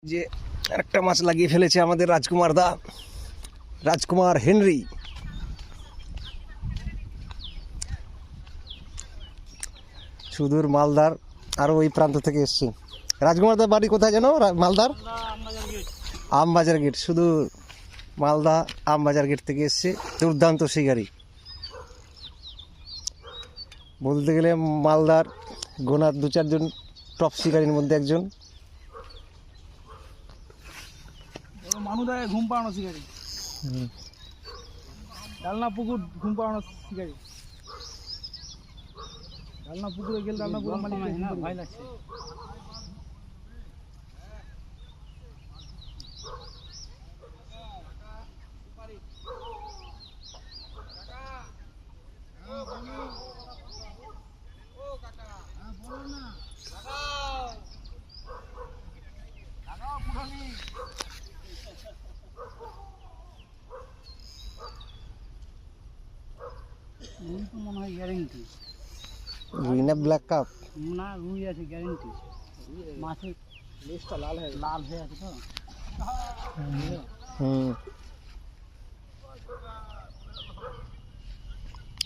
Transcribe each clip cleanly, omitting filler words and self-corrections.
যে একটা মাছ লাগিয়ে ফেলেছে আমাদের রাজকুমার দা, রাজকুমার হেনরি। সুদূর মালদার আরো ওই প্রান্ত থেকে এসছে। রাজকুমার দার বাড়ি কোথায় যেন? মালদার আমবাজার গেট। শুধু মালদা আমবাজার গেট থেকে এসছে। দুর্দান্ত শিকারি বলতে গেলে মালদার গোনা দু চারজন টপ শিকারির মধ্যে একজন। মানুদায় ঘুম পাড়ানো শিকারি, ডালনা পুকুর ঘুম পাড়ানো শিকারি। ডালনা পুকুরে গেলে ডালনা পুকুর মানে না ভয় লাগছে। রুই তো মনে হয় গ্যারেন্টি। রুই না ব্ল্যাক কাপ? না, রুই আছে গ্যারেন্টি। মাছের লেজটা লাল হয়ে আছে তো।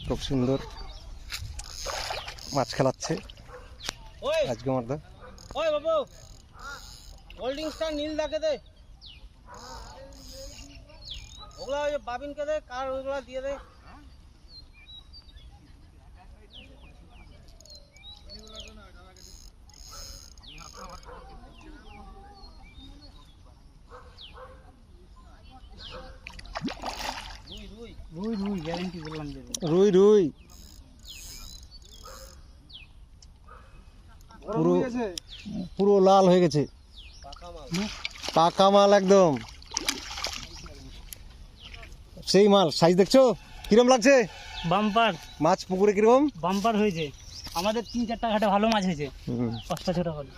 খুব সুন্দর মাছ খেলাচ্ছে রাজকুমার দা। ওই বাবু, হোল্ডিং স্টার নীল দাকে দে, ওগুলা ওই বাবিনকে দে, কার ওগুলা দিয়ে দে। রুই রুই গ্যারেন্টি বললাম যে রুই রুই পুরো পুরো লাল হয়ে গেছে, পাকা মাল একদম সেই মাল। সাইজ দেখছো কিরম লাগছে? বাম্পার মাছ পুকুরে কিরকম বাম্পার হয়েছে। আমাদের 3-4টা ঘাটে ভালো মাছ হয়েছে, 5টা ছোট হলো।